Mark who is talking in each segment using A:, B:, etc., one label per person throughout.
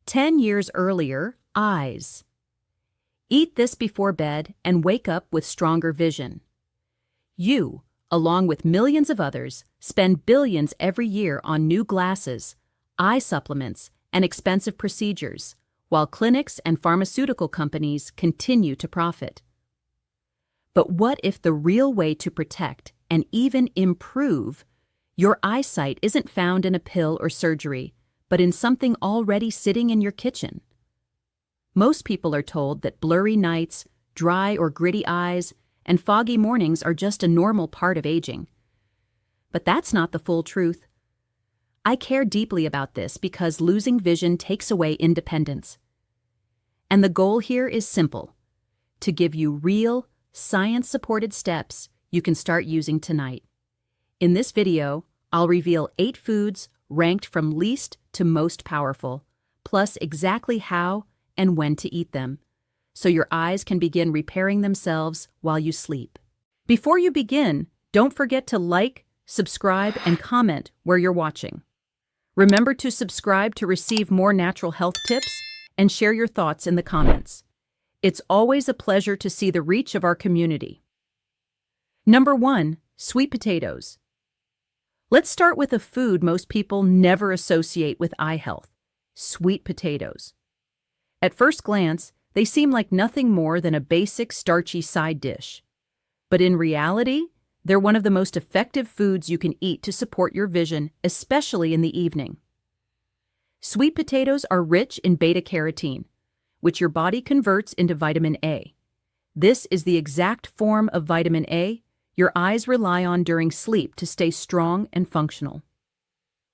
A: 10 years earlier, eyes. Eat this before bed and wake up with stronger vision. You, along with millions of others, spend billions every year on new glasses, eye supplements, and expensive procedures, while clinics and pharmaceutical companies continue to profit. But what if the real way to protect and even improve your eyesight isn't found in a pill or surgery, but in something already sitting in your kitchen? Most people are told that blurry nights, dry or gritty eyes, and foggy mornings are just a normal part of aging. But that's not the full truth. I care deeply about this because losing vision takes away independence. And the goal here is simple: to give you real, science-supported steps you can start using tonight. In this video, I'll reveal 8 foods ranked from least to most powerful, plus exactly how and when to eat them, so your eyes can begin repairing themselves while you sleep. Before you begin, don't forget to like, subscribe, and comment where you're watching. Remember to subscribe to receive more natural health tips and share your thoughts in the comments. It's always a pleasure to see the reach of our community. Number 1, sweet potatoes. Let's start with a food most people never associate with eye health: sweet potatoes. At first glance, they seem like nothing more than a basic starchy side dish. But in reality, they're one of the most effective foods you can eat to support your vision, especially in the evening. Sweet potatoes are rich in beta-carotene, which your body converts into vitamin A. This is the exact form of vitamin A your eyes rely on during sleep to stay strong and functional.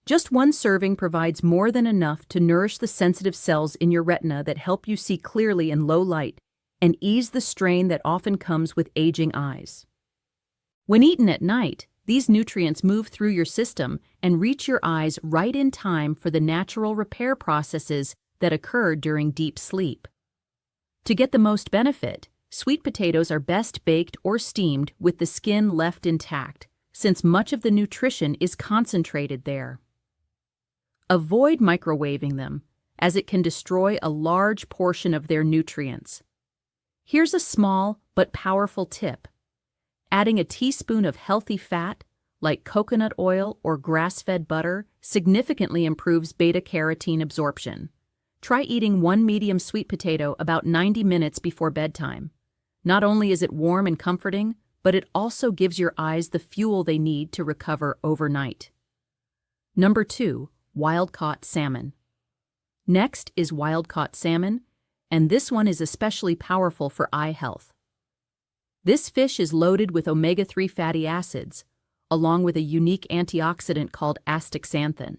A: Just one serving provides more than enough to nourish the sensitive cells in your retina that help you see clearly in low light and ease the strain that often comes with aging eyes. When eaten at night, these nutrients move through your system and reach your eyes right in time for the natural repair processes that occur during deep sleep. To get the most benefit, sweet potatoes are best baked or steamed with the skin left intact, since much of the nutrition is concentrated there. Avoid microwaving them, as it can destroy a large portion of their nutrients. Here's a small but powerful tip. Adding a teaspoon of healthy fat, like coconut oil or grass-fed butter, significantly improves beta-carotene absorption. Try eating 1 medium sweet potato about 90 minutes before bedtime. Not only is it warm and comforting, but it also gives your eyes the fuel they need to recover overnight. Number 2, wild-caught salmon. Next is wild-caught salmon, and this one is especially powerful for eye health. This fish is loaded with omega-3 fatty acids, along with a unique antioxidant called astaxanthin.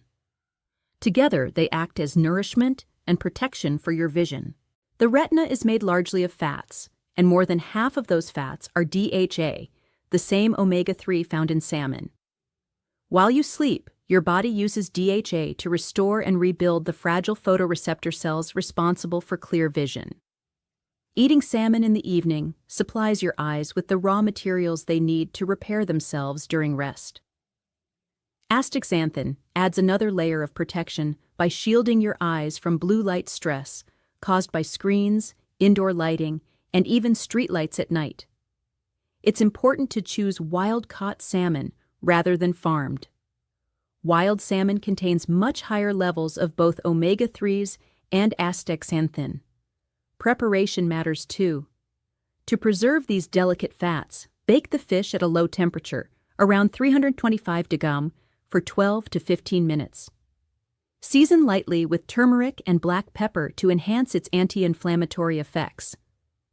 A: Together, they act as nourishment and protection for your vision. The retina is made largely of fats, and more than half of those fats are DHA, the same omega-3 found in salmon. While you sleep, your body uses DHA to restore and rebuild the fragile photoreceptor cells responsible for clear vision. Eating salmon in the evening supplies your eyes with the raw materials they need to repair themselves during rest. Astaxanthin adds another layer of protection by shielding your eyes from blue light stress caused by screens, indoor lighting, and even streetlights at night. It's important to choose wild-caught salmon rather than farmed. Wild salmon contains much higher levels of both omega-3s and astaxanthin. Preparation matters too. To preserve these delicate fats, bake the fish at a low temperature, around 325 degrees, for 12 to 15 minutes. Season lightly with turmeric and black pepper to enhance its anti-inflammatory effects.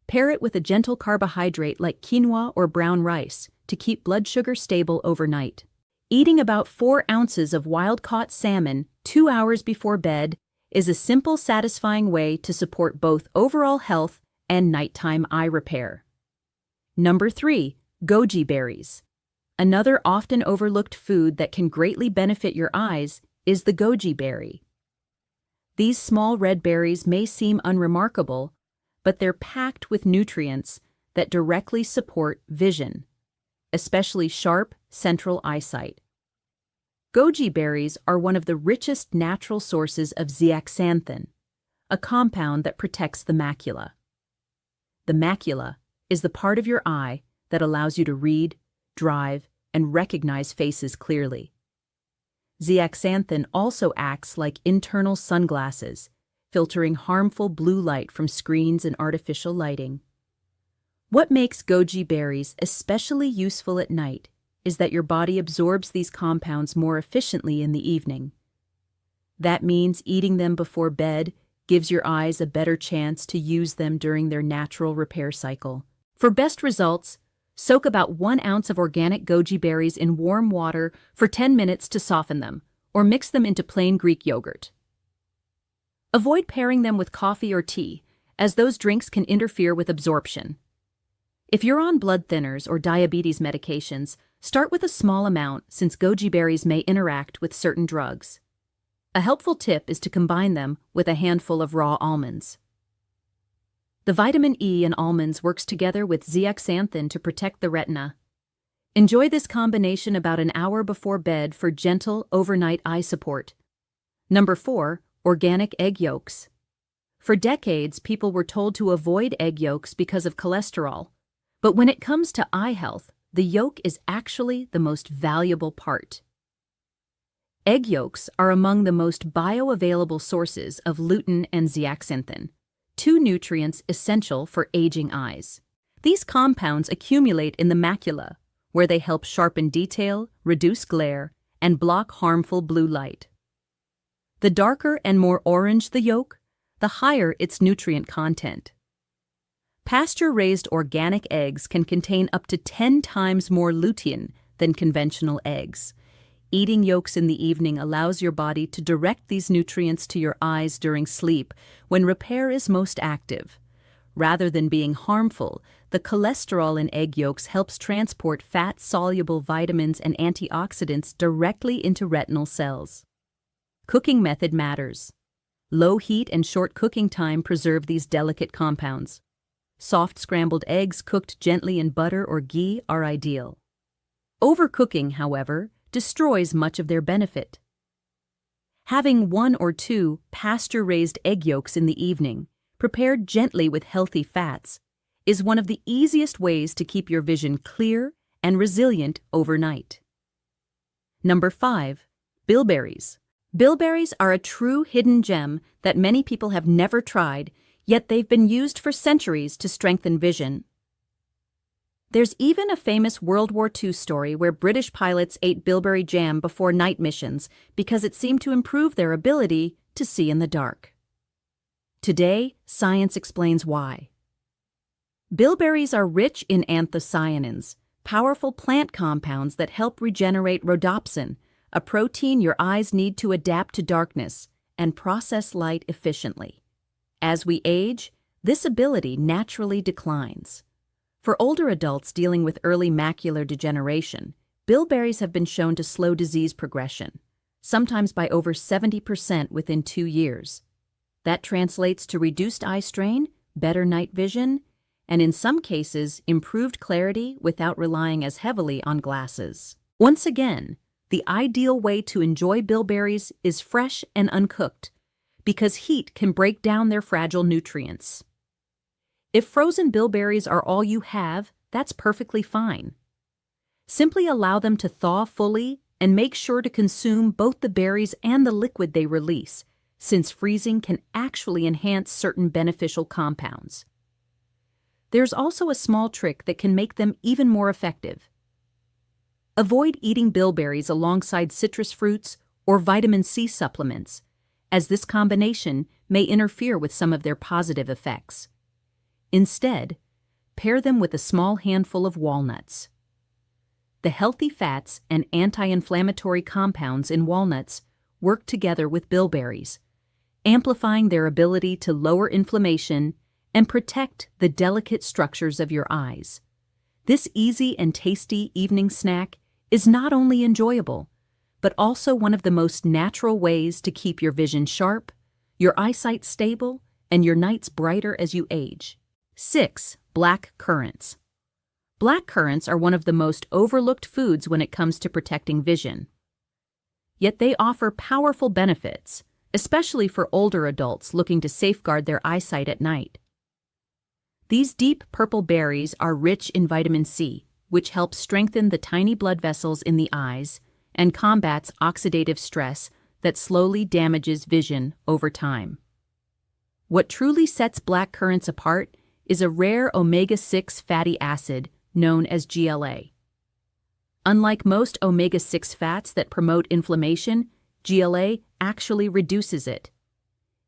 A: Pair it with a gentle carbohydrate like quinoa or brown rice to keep blood sugar stable overnight. Eating about 4 ounces of wild-caught salmon 2 hours before bed is a simple, satisfying way to support both overall health and nighttime eye repair. Number 3, goji berries. Another often overlooked food that can greatly benefit your eyes is the goji berry. These small red berries may seem unremarkable, but they're packed with nutrients that directly support vision, especially sharp, central eyesight. Goji berries are one of the richest natural sources of zeaxanthin, a compound that protects the macula. The macula is the part of your eye that allows you to read, drive, and recognize faces clearly. Zeaxanthin also acts like internal sunglasses, filtering harmful blue light from screens and artificial lighting. What makes goji berries especially useful at night is that your body absorbs these compounds more efficiently in the evening. That means eating them before bed gives your eyes a better chance to use them during their natural repair cycle. For best results, soak about 1 ounce of organic goji berries in warm water for 10 minutes to soften them, or mix them into plain Greek yogurt. Avoid pairing them with coffee or tea, as those drinks can interfere with absorption. If you're on blood thinners or diabetes medications, start with a small amount since goji berries may interact with certain drugs. A helpful tip is to combine them with a handful of raw almonds. The vitamin E in almonds works together with zeaxanthin to protect the retina. Enjoy this combination about an hour before bed for gentle overnight eye support. Number 4, organic egg yolks. For decades, people were told to avoid egg yolks because of cholesterol. But when it comes to eye health, the yolk is actually the most valuable part. Egg yolks are among the most bioavailable sources of lutein and zeaxanthin, 2 nutrients essential for aging eyes. These compounds accumulate in the macula, where they help sharpen detail, reduce glare, and block harmful blue light. The darker and more orange the yolk, the higher its nutrient content. Pasture-raised organic eggs can contain up to 10 times more lutein than conventional eggs. Eating yolks in the evening allows your body to direct these nutrients to your eyes during sleep, when repair is most active. Rather than being harmful, the cholesterol in egg yolks helps transport fat-soluble vitamins and antioxidants directly into retinal cells. Cooking method matters. Low heat and short cooking time preserve these delicate compounds. Soft scrambled eggs cooked gently in butter or ghee are ideal. Overcooking, however, destroys much of their benefit. Having 1 or 2 pasture-raised egg yolks in the evening, prepared gently with healthy fats, is one of the easiest ways to keep your vision clear and resilient overnight. Number 5, bilberries. Bilberries are a true hidden gem that many people have never tried, yet they've been used for centuries to strengthen vision. There's even a famous World War II story where British pilots ate bilberry jam before night missions because it seemed to improve their ability to see in the dark. Today, science explains why. Bilberries are rich in anthocyanins, powerful plant compounds that help regenerate rhodopsin, a protein your eyes need to adapt to darkness and process light efficiently. As we age, this ability naturally declines. For older adults dealing with early macular degeneration, bilberries have been shown to slow disease progression, sometimes by over 70% within 2 years. That translates to reduced eye strain, better night vision, and in some cases, improved clarity without relying as heavily on glasses. Once again, the ideal way to enjoy bilberries is fresh and uncooked, because heat can break down their fragile nutrients. If frozen bilberries are all you have, that's perfectly fine. Simply allow them to thaw fully and make sure to consume both the berries and the liquid they release, since freezing can actually enhance certain beneficial compounds. There's also a small trick that can make them even more effective. Avoid eating bilberries alongside citrus fruits or vitamin C supplements, as this combination may interfere with some of their positive effects. Instead, pair them with a small handful of walnuts. The healthy fats and anti-inflammatory compounds in walnuts work together with bilberries, amplifying their ability to lower inflammation and protect the delicate structures of your eyes. This easy and tasty evening snack is not only enjoyable, but also one of the most natural ways to keep your vision sharp, your eyesight stable, and your nights brighter as you age. 6. Black currants. Black currants are one of the most overlooked foods when it comes to protecting vision. Yet they offer powerful benefits, especially for older adults looking to safeguard their eyesight at night. These deep purple berries are rich in vitamin C, which helps strengthen the tiny blood vessels in the eyes and combats oxidative stress that slowly damages vision over time. What truly sets black currants apart is a rare omega-6 fatty acid known as GLA. Unlike most omega-6 fats that promote inflammation, GLA actually reduces it.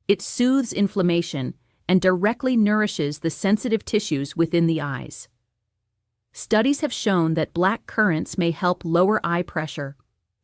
A: It soothes inflammation and directly nourishes the sensitive tissues within the eyes. Studies have shown that black currants may help lower eye pressure,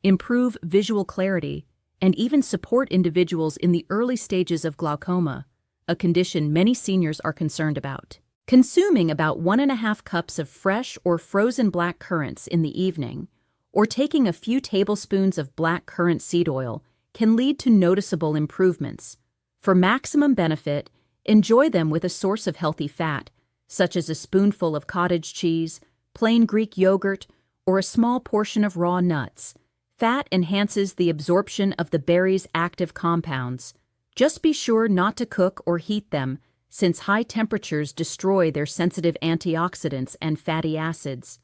A: improve visual clarity, and even support individuals in the early stages of glaucoma, a condition many seniors are concerned about. Consuming about 1.5 cups of fresh or frozen black currants in the evening, or taking a few tablespoons of black currant seed oil, can lead to noticeable improvements. For maximum benefit, enjoy them with a source of healthy fat, such as a spoonful of cottage cheese, plain Greek yogurt, or a small portion of raw nuts. Fat enhances the absorption of the berry's active compounds. Just be sure not to cook or heat them, since high temperatures destroy their sensitive antioxidants and fatty acids.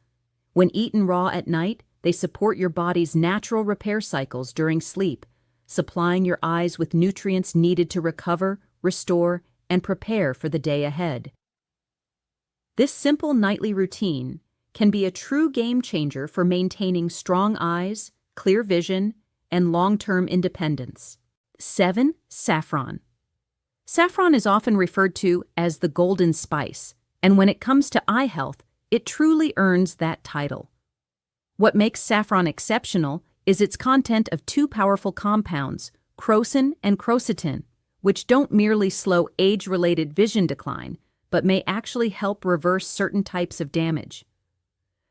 A: When eaten raw at night, they support your body's natural repair cycles during sleep, supplying your eyes with nutrients needed to recover, restore, and prepare for the day ahead. This simple nightly routine can be a true game changer for maintaining strong eyes, clear vision, and long-term independence. 7. Saffron. Saffron is often referred to as the golden spice, and when it comes to eye health, it truly earns that title. What makes saffron exceptional is its content of two powerful compounds, crocin and quercetin, which don't merely slow age-related vision decline, but may actually help reverse certain types of damage.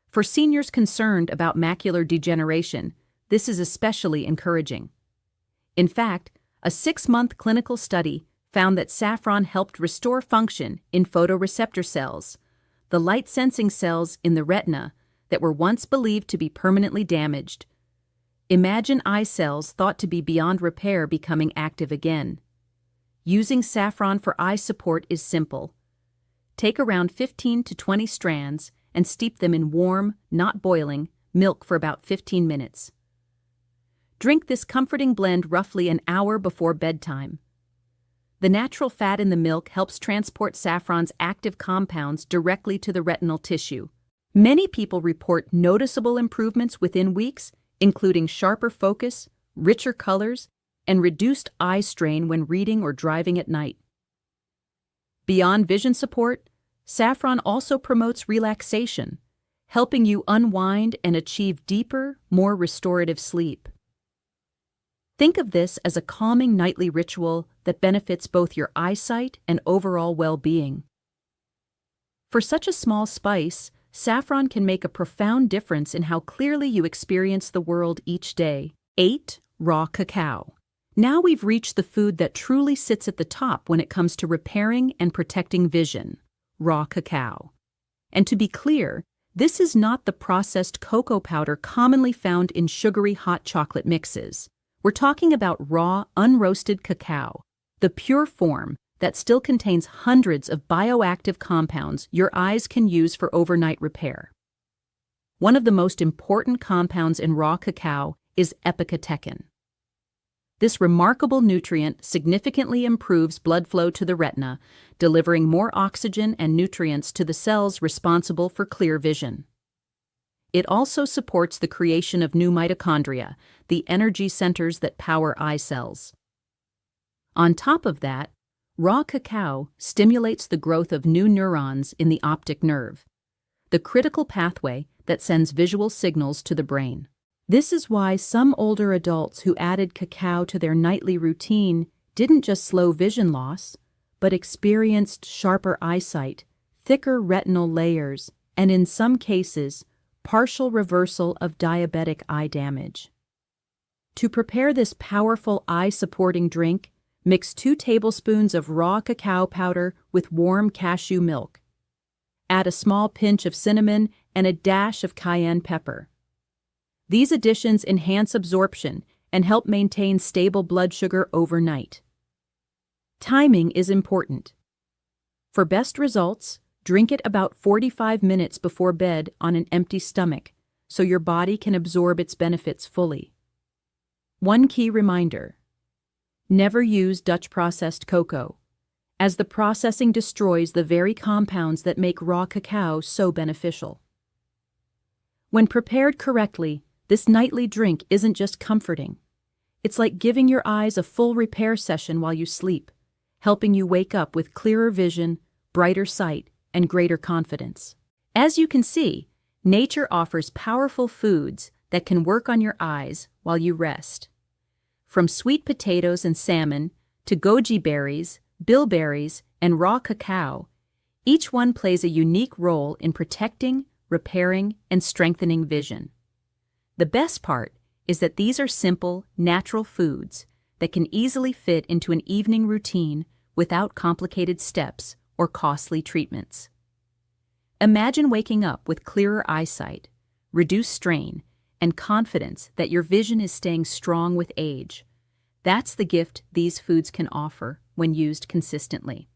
A: For seniors concerned about macular degeneration, this is especially encouraging. In fact, a 6-month clinical study found that saffron helped restore function in photoreceptor cells, the light-sensing cells in the retina that were once believed to be permanently damaged. Imagine eye cells thought to be beyond repair becoming active again. Using saffron for eye support is simple. Take around 15 to 20 strands and steep them in warm, not boiling, milk for about 15 minutes. Drink this comforting blend roughly an hour before bedtime. The natural fat in the milk helps transport saffron's active compounds directly to the retinal tissue. Many people report noticeable improvements within weeks, including sharper focus, richer colors, and reduced eye strain when reading or driving at night. Beyond vision support, saffron also promotes relaxation, helping you unwind and achieve deeper, more restorative sleep. Think of this as a calming nightly ritual that benefits both your eyesight and overall well-being. For such a small spice, saffron can make a profound difference in how clearly you experience the world each day. 8. Raw cacao. Now we've reached the food that truly sits at the top when it comes to repairing and protecting vision: raw cacao. And to be clear, this is not the processed cocoa powder commonly found in sugary hot chocolate mixes. We're talking about raw, unroasted cacao, the pure form that still contains hundreds of bioactive compounds your eyes can use for overnight repair. One of the most important compounds in raw cacao is epicatechin. This remarkable nutrient significantly improves blood flow to the retina, delivering more oxygen and nutrients to the cells responsible for clear vision. It also supports the creation of new mitochondria, the energy centers that power eye cells. On top of that, raw cacao stimulates the growth of new neurons in the optic nerve, the critical pathway that sends visual signals to the brain. This is why some older adults who added cacao to their nightly routine didn't just slow vision loss, but experienced sharper eyesight, thicker retinal layers, and in some cases, partial reversal of diabetic eye damage. To prepare this powerful eye-supporting drink, mix 2 tablespoons of raw cacao powder with warm cashew milk. Add a small pinch of cinnamon and a dash of cayenne pepper. These additions enhance absorption and help maintain stable blood sugar overnight. Timing is important. For best results, drink it about 45 minutes before bed on an empty stomach so your body can absorb its benefits fully. One key reminder: never use Dutch processed cocoa, as the processing destroys the very compounds that make raw cacao so beneficial. When prepared correctly, this nightly drink isn't just comforting. It's like giving your eyes a full repair session while you sleep, helping you wake up with clearer vision, brighter sight, and greater confidence. As you can see, nature offers powerful foods that can work on your eyes while you rest. From sweet potatoes and salmon to goji berries, bilberries, and raw cacao, each one plays a unique role in protecting, repairing, and strengthening vision. The best part is that these are simple, natural foods that can easily fit into an evening routine without complicated steps or costly treatments. Imagine waking up with clearer eyesight, reduced strain, and confidence that your vision is staying strong with age. That's the gift these foods can offer when used consistently.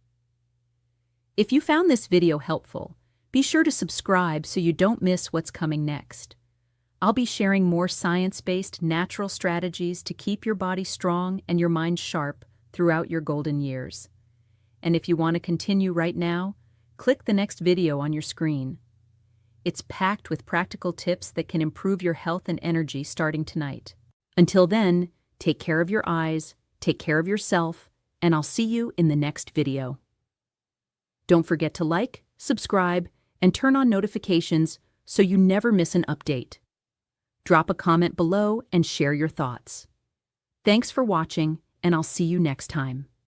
A: If you found this video helpful, be sure to subscribe so you don't miss what's coming next. I'll be sharing more science-based natural strategies to keep your body strong and your mind sharp throughout your golden years. And if you want to continue right now, click the next video on your screen. It's packed with practical tips that can improve your health and energy starting tonight. Until then, take care of your eyes, take care of yourself, and I'll see you in the next video. Don't forget to like, subscribe, and turn on notifications so you never miss an update. Drop a comment below and share your thoughts. Thanks for watching, and I'll see you next time.